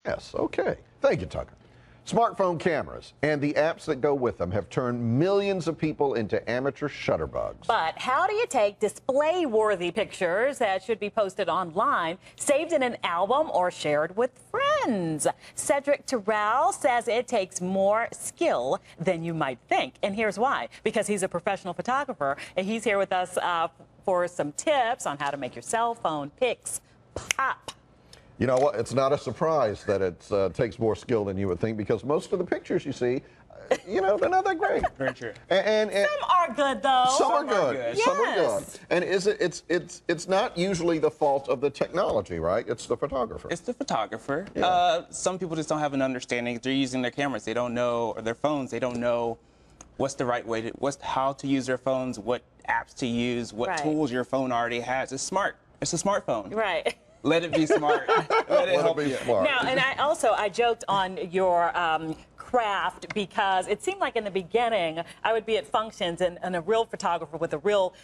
Yes, okay. Thank you, Tucker. Smartphone cameras and the apps that go with them have turned millions of people into amateur shutterbugs. But how do you take display-worthy pictures that should be posted online, saved in an album, or shared with friends? Cedric Terrell says it takes more skill than you might think. And here's why. Because he's a professional photographer, and he's here with us for some tips on how to make your cell phone pics pop. You know what? It's not a surprise that it takes more skill than you would think, because most of the pictures you see, you know, they're not that great. Very true. And some are good, though. Some are good. Yes. Some are good. And it's not usually the fault of the technology, right? It's the photographer. It's the photographer. Yeah. Some people just don't have an understanding. They're using their cameras. They don't know, or their phones. They don't know what's the right way to, how to use their phones, what apps to use, what tools your phone already has. It's smart. It's a smartphone. Right. Let it be smart. Let it help you. Smart. Now, and I joked on your craft, because it seemed like in the beginning I would be at functions and a real photographer with a real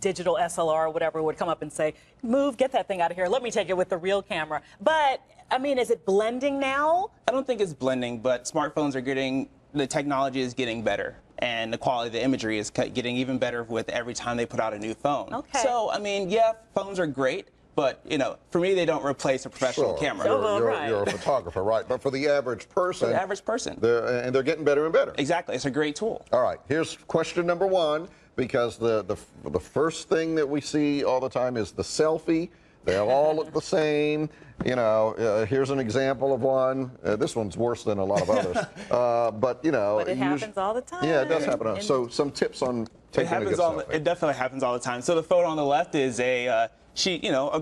digital SLR or whatever would come up and say, "Move, get that thing out of here. Let me take it with the real camera." But I mean, is it blending now? I don't think it's blending, but smartphones are the technology is getting better. And the quality of the imagery is getting even better with every time they put out a new phone. Okay. So, I mean, yeah, phones are great. But, you know, for me, they don't replace a professional camera. You're a photographer, right? But for the average person, they're getting better and better. Exactly. It's a great tool. All right. Here's question number one, because the first thing that we see all the time is the selfie. They all look the same. You know, here's an example of one. This one's worse than a lot of others. But, you know. But it happens all the time. Yeah, it does happen. So some tips on taking a good selfie. It definitely happens all the time. So the photo on the left is a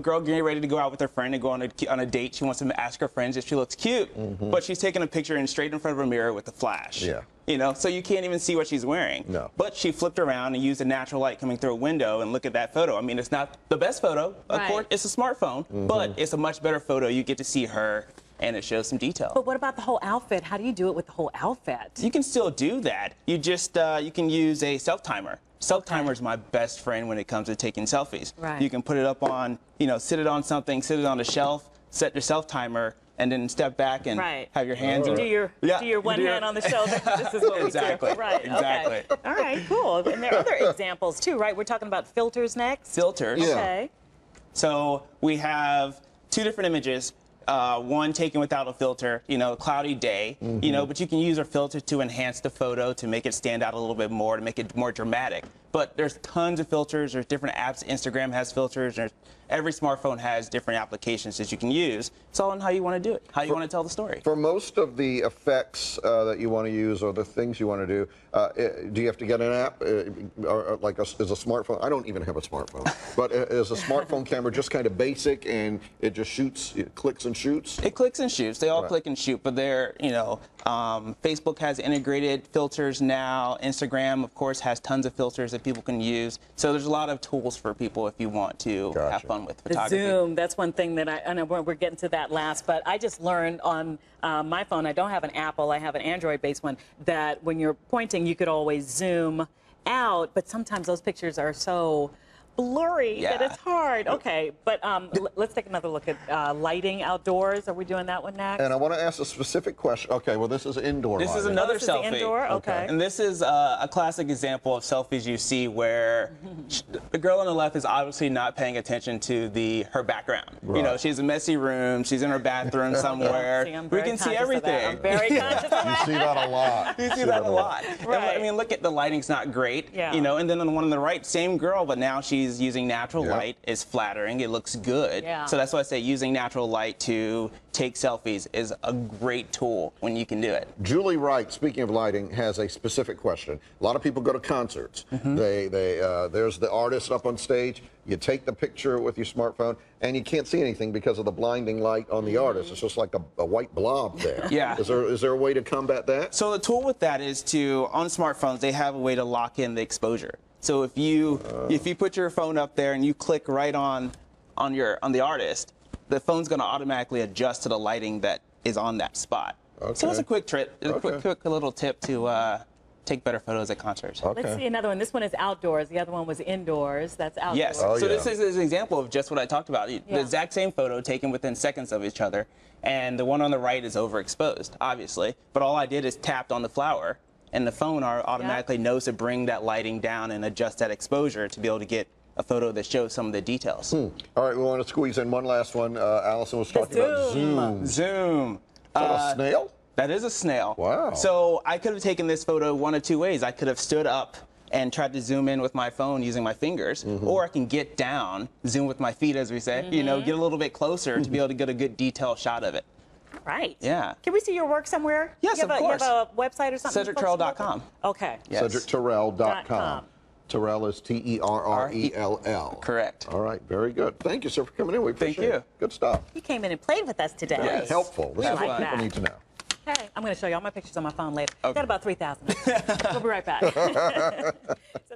girl getting ready to go out with her friend and go on a date. She wants to ask her friends if she looks cute, but she's taking a picture straight in front of a mirror with a flash. Yeah. You know, so you can't even see what she's wearing. No. But she flipped around and used the natural light coming through a window, and look at that photo. I mean, it's not the best photo. Of course, it's a smartphone, but it's a much better photo. You get to see her, and it shows some detail. But what about the whole outfit? How do you do it with the whole outfit? You can still do that. You just you can use a self-timer. Self-timer is my best friend when it comes to taking selfies. Right. You can put it up on, sit it on something, sit it on a shelf, set your self-timer, and then step back and have your hands. Do your one hand on the shelf. This is what exactly. we do. Right. Exactly. Okay. All right. Cool. And there are other examples too, right? We're talking about filters next. Filters. Yeah. Okay. So we have two different images. One taken without a filter, a cloudy day, but you can use a filter to enhance the photo, to make it stand out a little bit more, to make it more dramatic. But there's tons of filters. There's different apps. Instagram has filters. Every smartphone has different applications that you can use. It's all on how you want to do it, how you want to tell the story. For most of the effects that you want to use, or the things you want to do you have to get an app? Or like is a smartphone? I don't even have a smartphone. But is a smartphone camera just kind of basic and it just shoots, it clicks and shoots? It clicks and shoots. They all click and shoot, but Facebook has integrated filters now. Instagram, of course, has tons of filters that people can use. So there's a lot of tools for people if you want to have fun with photography. The zoom, that's one thing that I know we're getting to that last, but I just learned on my phone, I don't have an Apple, I have an Android-based one, that when you're pointing, you could always zoom out, but sometimes those pictures are so blurry that it's hard. Okay, but let's take another look at lighting outdoors. Are we doing that one next? And I want to ask a specific question. Okay, well, this is indoor lighting. This is another this selfie. Is indoor? Okay. And this is a classic example of selfies you see where the girl on the left is obviously not paying attention to her background. Right. She's a messy room. She's in her bathroom somewhere. We can see everything. I'm very conscious of that. You see that a lot. You see that a lot. Right. I mean, look at the lighting's not great. Yeah. And then on the one on the right, same girl, but now she's using natural light. Is flattering. It looks good. Yeah. So that's why I say using natural light to take selfies is a great tool when you can do it. Julie Wright, speaking of lighting, has a specific question. A lot of people go to concerts. There's the artist up on stage. You take the picture with your smartphone, and you can't see anything because of the blinding light on the artist. It's just like a white blob there. Yeah. Is there a way to combat that? So the tool with that is on smartphones, they have a way to lock in the exposure. So if you put your phone up there and you click right on the artist, the phone's going to automatically adjust to the lighting that is on that spot. Okay. So it's a quick trick, quick little tip to take better photos at concerts. Okay. Let's see another one. This one is outdoors. The other one was indoors. That's outdoors. Yes. Oh, So yeah. this is an example of just what I talked about. The exact same photo taken within seconds of each other, and the one on the right is overexposed, obviously. But all I did is tapped on the flower, and the phone automatically knows to bring that lighting down and adjust that exposure to be able to get a photo that shows some of the details. All right, we want to squeeze in one last one. Allison was talking about zoom. Zoom. Is that a snail? That is a snail. Wow. So I could have taken this photo one of two ways. I could have stood up and tried to zoom in with my phone using my fingers, or I can get down, zoom with my feet, as we say, you know, get a little bit closer to be able to get a good detailed shot of it. Right. Yeah. Can we see your work somewhere? Yes, of course. You have a website or something? CedricTerrell.com. Okay. Yes. CedricTerrell.com. Terrell is Terrell. Correct. All right, very good. Thank you, sir, for coming in. We Thank appreciate you. it. Good stuff. You came in and played with us today. Very Yes. helpful. This Have is what fun. people need to know. Okay. I'm going to show you all my pictures on my phone later. Got about 3,000. We'll be right back. So